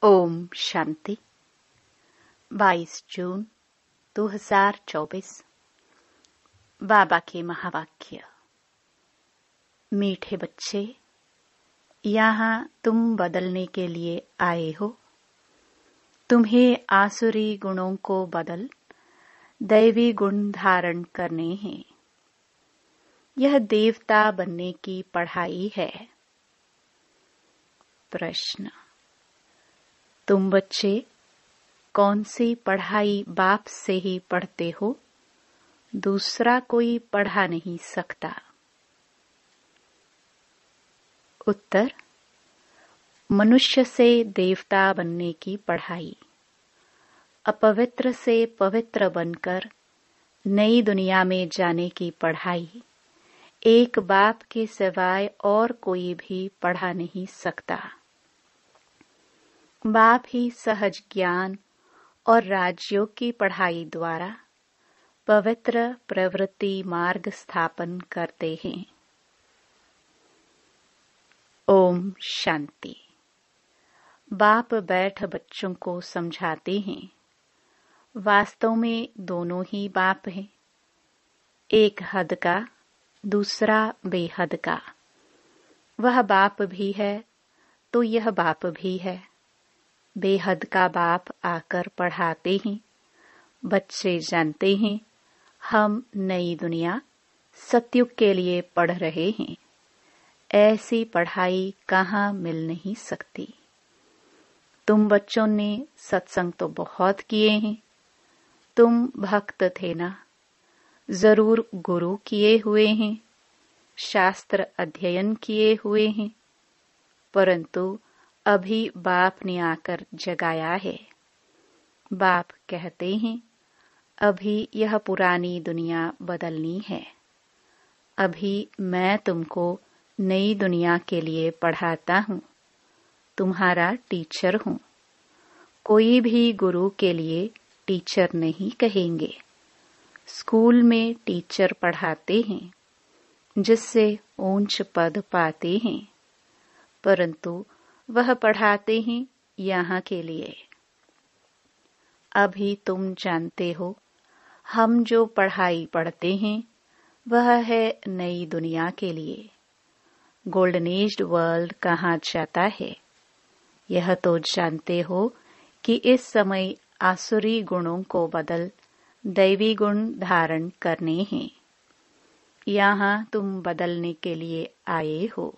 ओम शांति। 22 जून 2024। बाबा के महावाक्य। मीठे बच्चे, यहाँ तुम बदलने के लिए आए हो। तुम्हें आसुरी गुणों को बदल दैवी गुण धारण करने हैं। यह देवता बनने की पढ़ाई है। प्रश्न: तुम बच्चे कौन सी पढ़ाई बाप से ही पढ़ते हो? दूसरा कोई पढ़ा नहीं सकता। उत्तर: मनुष्य से देवता बनने की पढ़ाई, अपवित्र से पवित्र बनकर नई दुनिया में जाने की पढ़ाई एक बाप के सिवाय और कोई भी पढ़ा नहीं सकता। बाप ही सहज ज्ञान और राजयोग की पढ़ाई द्वारा पवित्र प्रवृत्ति मार्ग स्थापन करते हैं। ओम शांति। बाप बैठ बच्चों को समझाते हैं। वास्तव में दोनों ही बाप हैं, एक हद का, दूसरा बेहद का। वह बाप भी है तो यह बाप भी है। बेहद का बाप आकर पढ़ाते हैं। बच्चे जानते हैं हम नई दुनिया सतयुग के लिए पढ़ रहे हैं। ऐसी पढ़ाई कहाँ मिल नहीं सकती। तुम बच्चों ने सत्संग तो बहुत किए हैं। तुम भक्त थे ना? जरूर गुरु किए हुए हैं, शास्त्र अध्ययन किए हुए हैं, परंतु अभी बाप ने आकर जगाया है। बाप कहते हैं अभी यह पुरानी दुनिया बदलनी है। अभी मैं तुमको नई दुनिया के लिए पढ़ाता हूँ, तुम्हारा टीचर हूँ। कोई भी गुरु के लिए टीचर नहीं कहेंगे। स्कूल में टीचर पढ़ाते हैं जिससे ऊंच पद पाते हैं, परंतु वह पढ़ाते हैं यहाँ के लिए। अभी तुम जानते हो हम जो पढ़ाई पढ़ते हैं वह है नई दुनिया के लिए। गोल्डन एज वर्ल्ड कहाँ जाता है? यह तो जानते हो कि इस समय आसुरी गुणों को बदल दैवी गुण धारण करने हैं। यहाँ तुम बदलने के लिए आए हो।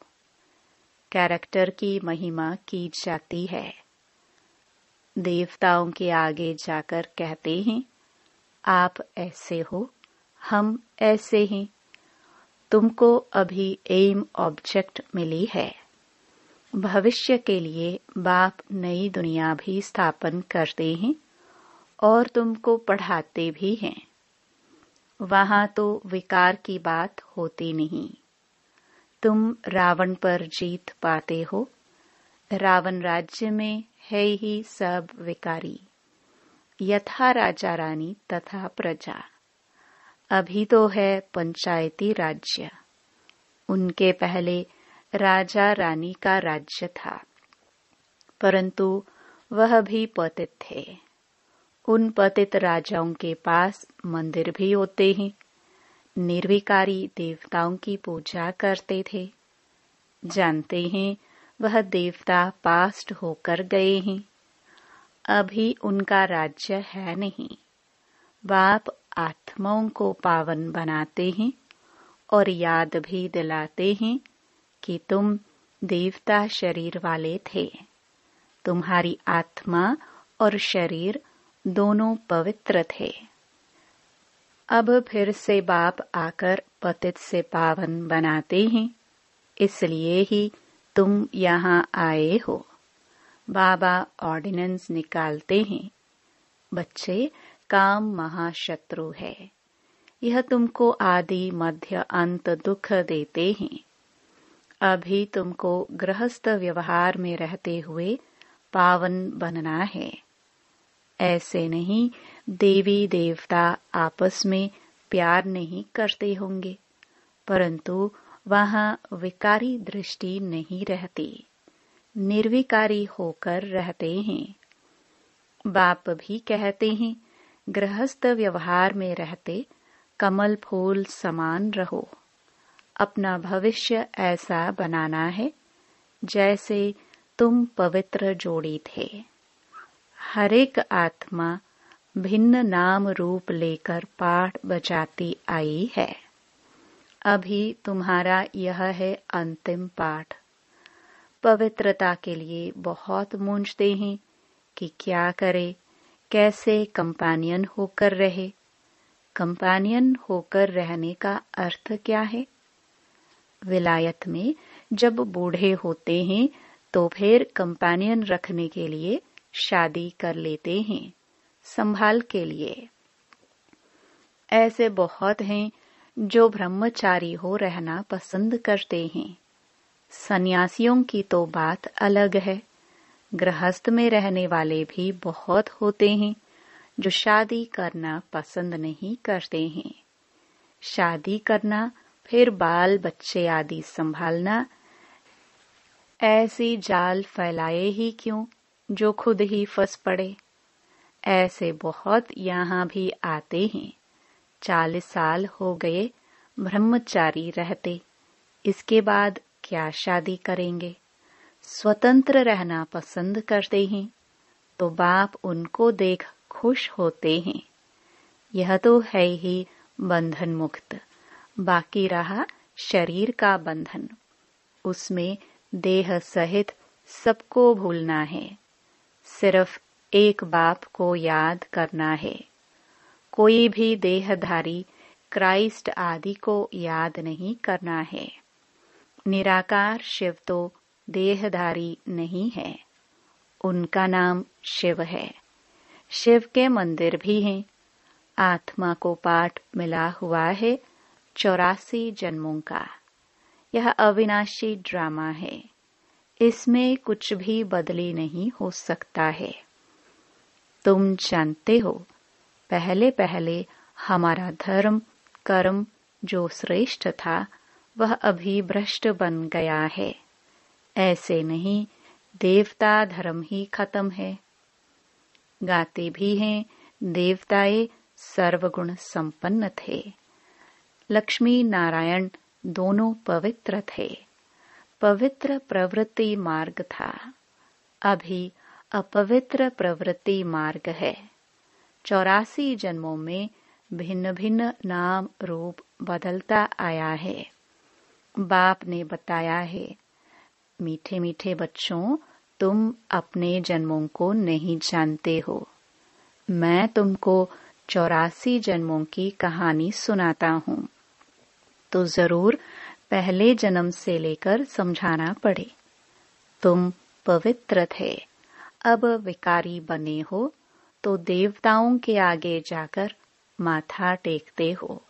कैरेक्टर की महिमा की जाती है। देवताओं के आगे जाकर कहते हैं आप ऐसे हो, हम ऐसे हैं। तुमको अभी एम ऑब्जेक्ट मिली है। भविष्य के लिए बाप नई दुनिया भी स्थापन करते हैं और तुमको पढ़ाते भी हैं। वहां तो विकार की बात होती नहीं। तुम रावण पर जीत पाते हो। रावण राज्य में है ही सब विकारी, यथा राजा रानी तथा प्रजा। अभी तो है पंचायती राज्य। उनके पहले राजा रानी का राज्य था, परंतु वह भी पतित थे। उन पतित राजाओं के पास मंदिर भी होते हैं। निर्विकारी देवताओं की पूजा करते थे। जानते हैं वह देवता पास्ट होकर गए हैं। अभी उनका राज्य है नहीं। बाप आत्माओं को पावन बनाते हैं और याद भी दिलाते हैं कि तुम देवता शरीर वाले थे। तुम्हारी आत्मा और शरीर दोनों पवित्र थे। अब फिर से बाप आकर पतित से पावन बनाते हैं, इसलिए ही तुम यहाँ आए हो। बाबा ऑर्डिनेंस निकालते हैं, बच्चे काम महाशत्रु है। यह तुमको आदि मध्य अंत दुख देते हैं। अभी तुमको गृहस्थ व्यवहार में रहते हुए पावन बनना है। ऐसे नहीं देवी देवता आपस में प्यार नहीं करते होंगे, परंतु वहाँ विकारी दृष्टि नहीं रहती। निर्विकारी होकर रहते हैं। बाप भी कहते हैं, गृहस्थ व्यवहार में रहते कमल फूल समान रहो। अपना भविष्य ऐसा बनाना है जैसे तुम पवित्र जोड़ी थे। हर एक आत्मा भिन्न नाम रूप लेकर पाठ बजाती आई है। अभी तुम्हारा यह है अंतिम पाठ। पवित्रता के लिए बहुत मूंझते हैं कि क्या करे, कैसे कंपेनियन होकर रहे। कंपेनियन होकर रहने का अर्थ क्या है? विलायत में जब बूढ़े होते हैं तो फिर कंपेनियन रखने के लिए शादी कर लेते हैं, संभाल के लिए। ऐसे बहुत हैं जो ब्रह्मचारी हो रहना पसंद करते हैं। सन्यासियों की तो बात अलग है। गृहस्थ में रहने वाले भी बहुत होते हैं जो शादी करना पसंद नहीं करते हैं। शादी करना, फिर बाल बच्चे आदि संभालना, ऐसी जाल फैलाए ही क्यों जो खुद ही फंस पड़े। ऐसे बहुत यहाँ भी आते हैं। 40 साल हो गए ब्रह्मचारी रहते, इसके बाद क्या शादी करेंगे। स्वतंत्र रहना पसंद करते हैं तो बाप उनको देख खुश होते हैं। यह तो है ही बंधन मुक्त। बाकी रहा शरीर का बंधन, उसमें देह सहित सबको भूलना है। सिर्फ एक बाप को याद करना है। कोई भी देहधारी क्राइस्ट आदि को याद नहीं करना है। निराकार शिव तो देहधारी नहीं है, उनका नाम शिव है। शिव के मंदिर भी हैं। आत्मा को पाठ मिला हुआ है 84 जन्मों का। यह अविनाशी ड्रामा है, इसमें कुछ भी बदली नहीं हो सकता है। तुम जानते हो, पहले पहले हमारा धर्म कर्म जो श्रेष्ठ था वह अभी भ्रष्ट बन गया है। ऐसे नहीं, देवता धर्म ही खत्म है। गाते भी हैं, देवताएं सर्वगुण संपन्न थे। लक्ष्मी नारायण दोनों पवित्र थे। पवित्र प्रवृत्ति मार्ग था, अभी अपवित्र प्रवृत्ति मार्ग है। 84 जन्मों में भिन्न भिन्न नाम रूप बदलता आया है। बाप ने बताया है, मीठे मीठे बच्चों, तुम अपने जन्मों को नहीं जानते हो। मैं तुमको 84 जन्मों की कहानी सुनाता हूँ, तो जरूर पहले जन्म से लेकर समझाना पड़े। तुम पवित्र थे, अब विकारी बने हो तो देवताओं के आगे जाकर माथा टेकते हो।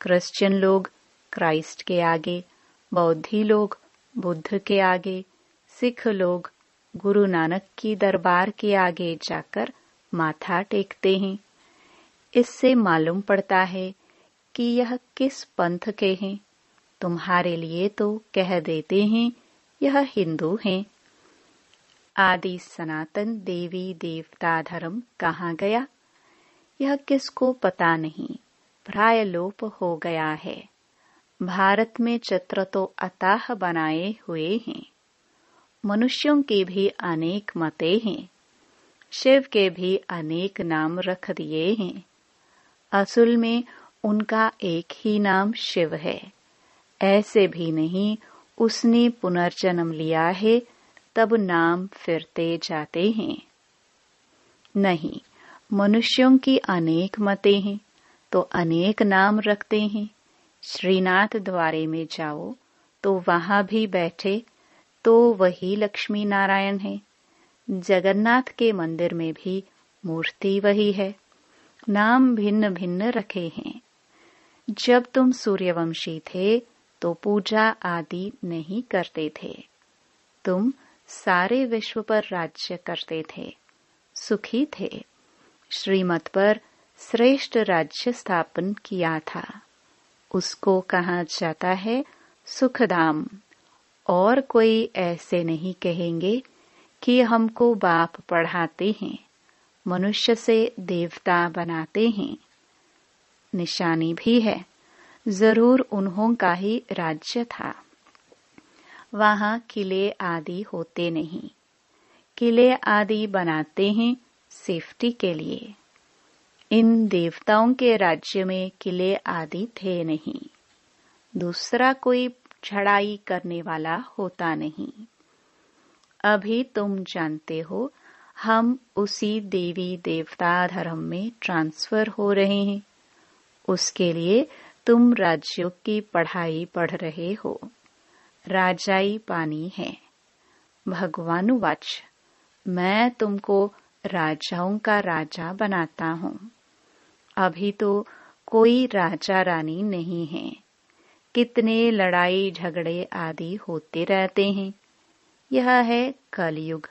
क्रिश्चियन लोग क्राइस्ट के आगे, बौद्धि लोग बुद्ध के आगे, सिख लोग गुरु नानक की दरबार के आगे जाकर माथा टेकते हैं। इससे मालूम पड़ता है कि यह किस पंथ के हैं। तुम्हारे लिए तो कह देते हैं यह हिंदू हैं। आदि सनातन देवी देवता धर्म कहाँ गया, यह किसको पता नहीं, प्राय लोप हो गया है। भारत में चित्र तो अताह बनाए हुए हैं। मनुष्यों के भी अनेक मते हैं, शिव के भी अनेक नाम रख दिए हैं। असल में उनका एक ही नाम शिव है। ऐसे भी नहीं उसने पुनर्जन्म लिया है तब नाम फिरते जाते हैं। नहीं, मनुष्यों की अनेक मते हैं तो अनेक नाम रखते हैं। श्रीनाथ द्वारे में जाओ तो वहां भी बैठे तो वही लक्ष्मी नारायण है। जगन्नाथ के मंदिर में भी मूर्ति वही है, नाम भिन्न भिन्न रखे हैं। जब तुम सूर्यवंशी थे तो पूजा आदि नहीं करते थे। तुम सारे विश्व पर राज्य करते थे, सुखी थे। श्रीमत पर श्रेष्ठ राज्य स्थापन किया था, उसको कहा जाता है सुखधाम। और कोई ऐसे नहीं कहेंगे कि हमको बाप पढ़ाते हैं, मनुष्य से देवता बनाते हैं। निशानी भी है, जरूर उन्हों का ही राज्य था। वहां किले आदि होते नहीं। किले आदि बनाते हैं सेफ्टी के लिए। इन देवताओं के राज्य में किले आदि थे नहीं। दूसरा कोई चढ़ाई करने वाला होता नहीं। अभी तुम जानते हो हम उसी देवी देवता धर्म में ट्रांसफर हो रहे हैं। उसके लिए तुम राज्यों की पढ़ाई पढ़ रहे हो। राजाई पानी है। भगवान वाच, मैं तुमको राजाओं का राजा बनाता हूँ। अभी तो कोई राजा रानी नहीं है। कितने लड़ाई झगड़े आदि होते रहते हैं। यह है कलयुग,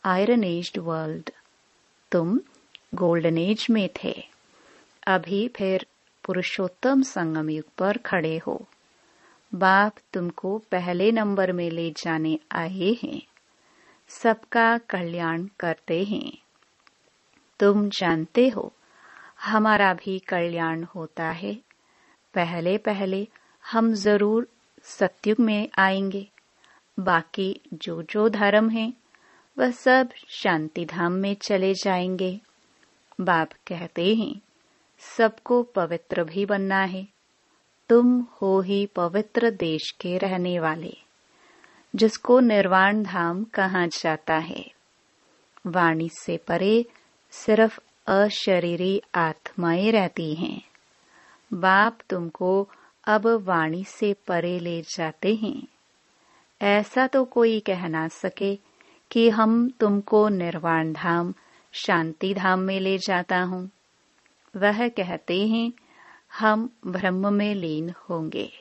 आयरन एज्ड वर्ल्ड। तुम गोल्डन एज में थे। अभी फिर पुरुषोत्तम संगम युग पर खड़े हो। बाप तुमको पहले नंबर में ले जाने आए हैं। सबका कल्याण करते हैं। तुम जानते हो हमारा भी कल्याण होता है। पहले पहले हम जरूर सतयुग में आएंगे। बाकी जो जो धर्म है वह सब शांति धाम में चले जाएंगे। बाप कहते हैं सबको पवित्र भी बनना है। तुम हो ही पवित्र देश के रहने वाले, जिसको निर्वाण धाम कहा जाता है। वाणी से परे सिर्फ अशरीरी आत्माएं रहती हैं। बाप तुमको अब वाणी से परे ले जाते हैं। ऐसा तो कोई कह ना सके कि हम तुमको निर्वाण धाम, शांति धाम में ले जाता हूँ। वह कहते हैं हम ब्रह्म में लीन होंगे।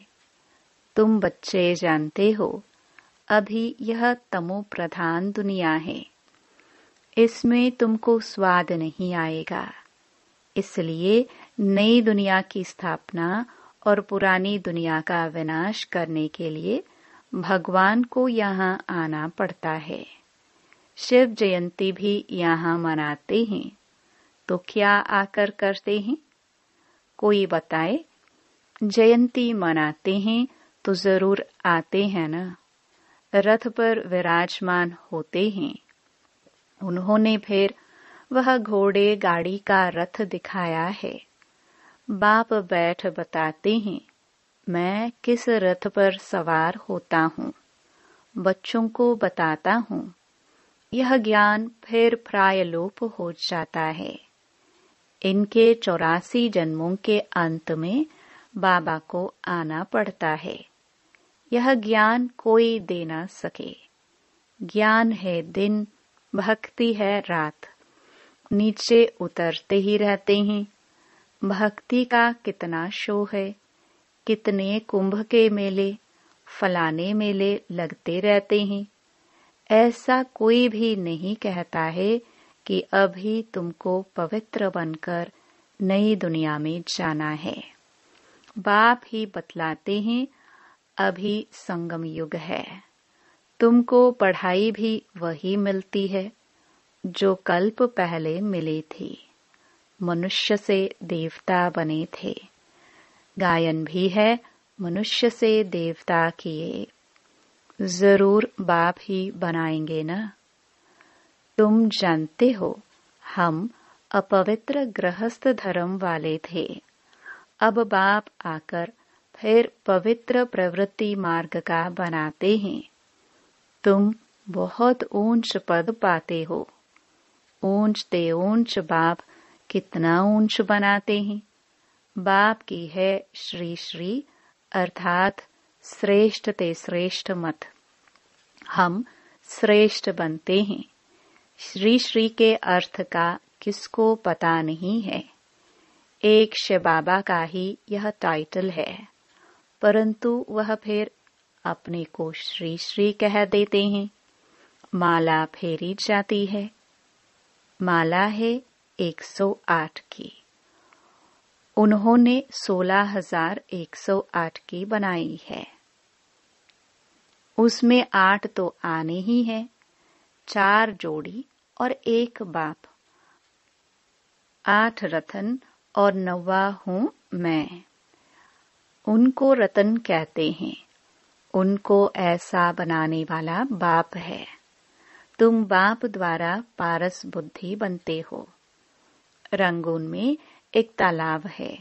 तुम बच्चे जानते हो अभी यह तमो प्रधान दुनिया है। इसमें तुमको स्वाद नहीं आएगा। इसलिए नई दुनिया की स्थापना और पुरानी दुनिया का विनाश करने के लिए भगवान को यहाँ आना पड़ता है। शिव जयंती भी यहाँ मनाते हैं। तो क्या आकर करते हैं? कोई बताए। जयंती मनाते हैं तो जरूर आते हैं ना। रथ पर विराजमान होते हैं। उन्होंने फिर वह घोड़े गाड़ी का रथ दिखाया है। बाप बैठ बताते हैं मैं किस रथ पर सवार होता हूँ। बच्चों को बताता हूँ। यह ज्ञान फिर प्रायलोप हो जाता है। इनके 84 जन्मों के अंत में बाबा को आना पड़ता है। यह ज्ञान कोई दे ना सके। ज्ञान है दिन, भक्ति है रात। नीचे उतरते ही रहते हैं। भक्ति का कितना शो है। कितने कुंभ के मेले, फलाने मेले लगते रहते हैं। ऐसा कोई भी नहीं कहता है कि अभी तुमको पवित्र बनकर नई दुनिया में जाना है। बाप ही बतलाते हैं अभी संगम युग है। तुमको पढ़ाई भी वही मिलती है जो कल्प पहले मिली थी। मनुष्य से देवता बने थे। गायन भी है मनुष्य से देवता किए। जरूर बाप ही बनाएंगे ना। तुम जानते हो हम अपवित्र गृहस्थ धर्म वाले थे। अब बाप आकर फिर पवित्र प्रवृत्ति मार्ग का बनाते हैं। तुम बहुत ऊंच पद पाते हो। ऊंचते ऊंच बाप कितना ऊंच बनाते हैं। बाप की है श्री श्री अर्थात श्रेष्ठ ते श्रेष्ठ मत। हम श्रेष्ठ बनते हैं। श्री श्री के अर्थ का किसको पता नहीं है। एक शिव बाबा का ही यह टाइटल है, परंतु वह फिर अपने को श्री श्री कह देते हैं। माला फेरी जाती है। माला है 108 की। उन्होंने 16,108 की बनाई है। उसमें 8 तो आने ही है, 4 जोड़ी और 1 बाप, 8 रतन और 9वां हूँ मैं। उनको रतन कहते हैं, उनको ऐसा बनाने वाला बाप है। तुम बाप द्वारा पारस बुद्धि बनते हो। रंगून में एक तालाब है,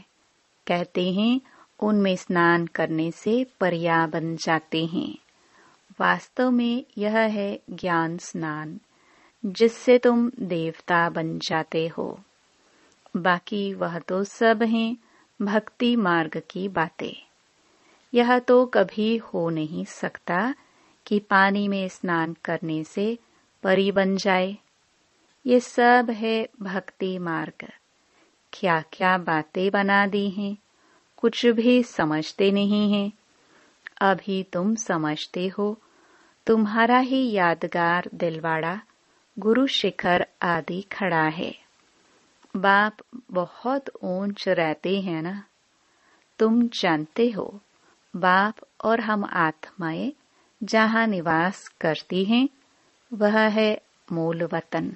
कहते हैं उनमें स्नान करने से परिया बन जाते हैं। वास्तव में यह है ज्ञान स्नान, जिससे तुम देवता बन जाते हो। बाकी वह तो सब हैं भक्ति मार्ग की बातें। यह तो कभी हो नहीं सकता कि पानी में स्नान करने से परी बन जाए। ये सब है भक्ति मार्ग। क्या क्या बातें बना दी हैं, कुछ भी समझते नहीं हैं। अभी तुम समझते हो। तुम्हारा ही यादगार दिलवाड़ा गुरु शिखर आदि खड़ा है। बाप बहुत ऊंच रहते हैं ना। तुम जानते हो बाप और हम आत्माएं जहाँ निवास करती हैं वह है मूल वतन।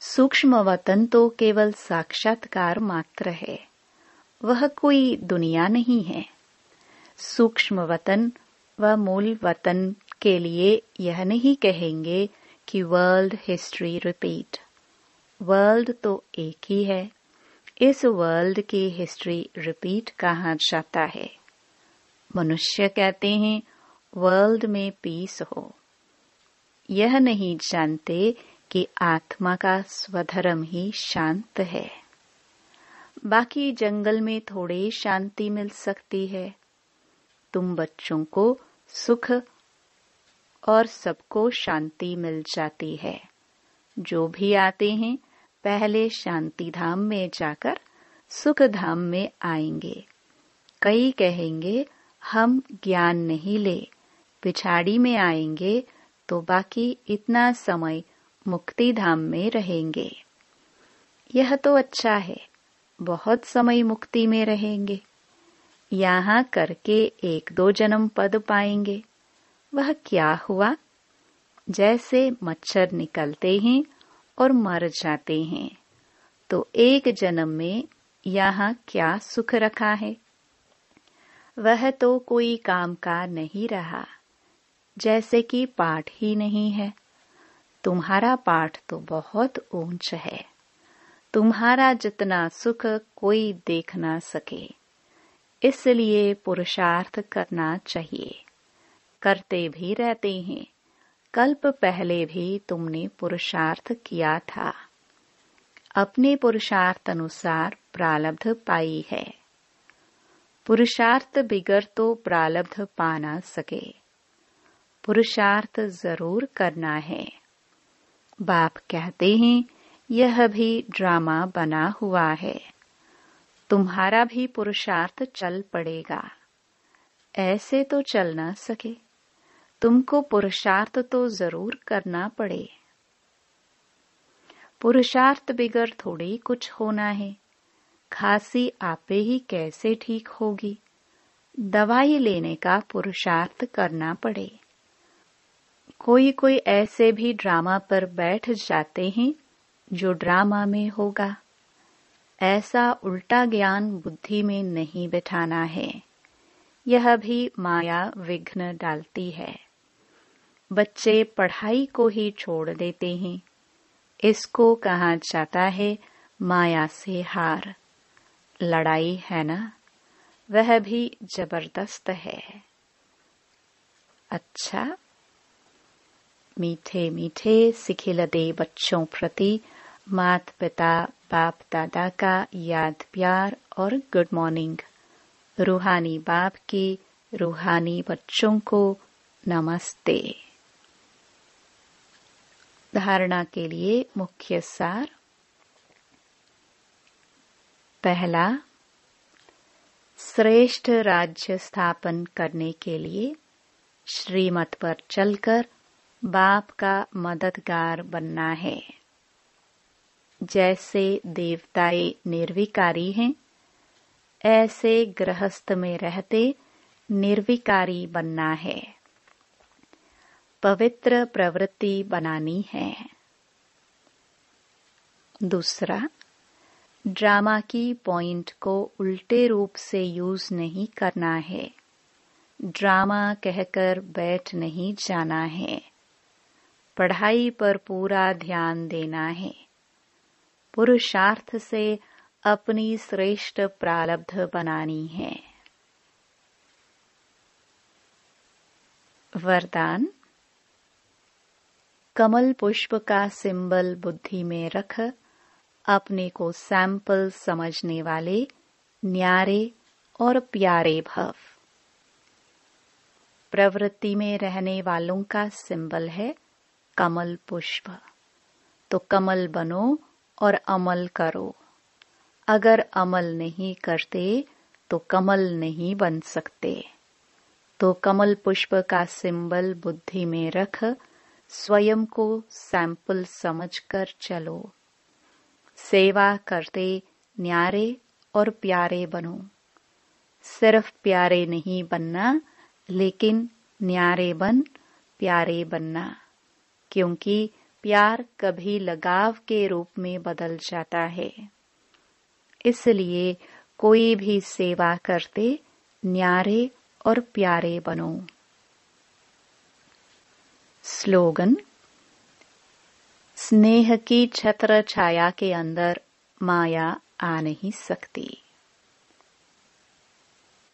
सूक्ष्म वतन तो केवल साक्षात्कार मात्र है, वह कोई दुनिया नहीं है। सूक्ष्म वतन व मूल वतन के लिए यह नहीं कहेंगे कि वर्ल्ड हिस्ट्री रिपीट। वर्ल्ड तो एक ही है, इस वर्ल्ड की हिस्ट्री रिपीट कहा जाता है। मनुष्य कहते हैं वर्ल्ड में पीस हो। यह नहीं जानते कि आत्मा का स्वधर्म ही शांत है। बाकी जंगल में थोड़ी शांति मिल सकती है। तुम बच्चों को सुख और सबको शांति मिल जाती है। जो भी आते हैं पहले शांति धाम में जाकर सुख धाम में आएंगे। कई कहेंगे हम ज्ञान नहीं ले, पिछाड़ी में आएंगे तो बाकी इतना समय मुक्ति धाम में रहेंगे। यह तो अच्छा है, बहुत समय मुक्ति में रहेंगे। यहाँ करके 1-2 जन्म पद पाएंगे। वह क्या हुआ? जैसे मच्छर निकलते हैं और मर जाते हैं, तो 1 जन्म में यहाँ क्या सुख रखा है? वह तो कोई काम का नहीं रहा, जैसे कि पाठ ही नहीं है। तुम्हारा पाठ तो बहुत ऊंच है। तुम्हारा जितना सुख कोई देख ना सके, इसलिए पुरुषार्थ करना चाहिए। करते भी रहते हैं। कल्प पहले भी तुमने पुरुषार्थ किया था। अपने पुरुषार्थ अनुसार प्रारब्ध पाई है। पुरुषार्थ बिगर तो प्रारब्ध पा ना सके। पुरुषार्थ जरूर करना है। बाप कहते हैं यह भी ड्रामा बना हुआ है। तुम्हारा भी पुरुषार्थ चल पड़ेगा। ऐसे तो चल ना सके। तुमको पुरुषार्थ तो जरूर करना पड़े। पुरुषार्थ बिगर थोड़ी कुछ होना है। खांसी आपे ही कैसे ठीक होगी? दवाई लेने का पुरुषार्थ करना पड़े। कोई कोई ऐसे भी ड्रामा पर बैठ जाते हैं जो ड्रामा में होगा। ऐसा उल्टा ज्ञान बुद्धि में नहीं बिठाना है। यह भी माया विघ्न डालती है। बच्चे पढ़ाई को ही छोड़ देते हैं। इसको कहा जाता है माया से हार। लड़ाई है ना, वह भी जबरदस्त है। अच्छा, मीठे मीठे सिखिलदे बच्चों प्रति मात पिता बाप दादा का याद प्यार और गुड मॉर्निंग। रूहानी बाप की रूहानी बच्चों को नमस्ते। धारणा के लिए मुख्य सार। पहला, श्रेष्ठ राज्य स्थापन करने के लिए श्रीमत पर चलकर बाप का मददगार बनना है। जैसे देवताएं निर्विकारी हैं, ऐसे गृहस्थ में रहते निर्विकारी बनना है। पवित्र प्रवृत्ति बनानी है। दूसरा, ड्रामा की पॉइंट को उल्टे रूप से यूज नहीं करना है। ड्रामा कहकर बैठ नहीं जाना है। पढ़ाई पर पूरा ध्यान देना है। पुरुषार्थ से अपनी श्रेष्ठ प्रारब्ध बनानी है। वरदान। कमल पुष्प का सिंबल बुद्धि में रख अपने को सैंपल समझने वाले न्यारे और प्यारे भव। प्रवृत्ति में रहने वालों का सिंबल है कमल पुष्प। तो कमल बनो और अमल करो। अगर अमल नहीं करते तो कमल नहीं बन सकते। तो कमल पुष्प का सिंबल बुद्धि में रख स्वयं को सैंपल समझकर चलो। सेवा करते न्यारे और प्यारे बनो। सिर्फ प्यारे नहीं बनना, लेकिन न्यारे बन प्यारे बनना, क्योंकि प्यार कभी लगाव के रूप में बदल जाता है। इसलिए कोई भी सेवा करते न्यारे और प्यारे बनो। स्लोगन। स्नेह की छत्र छाया के अंदर माया आ नहीं सकती।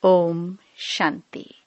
ओम शांति।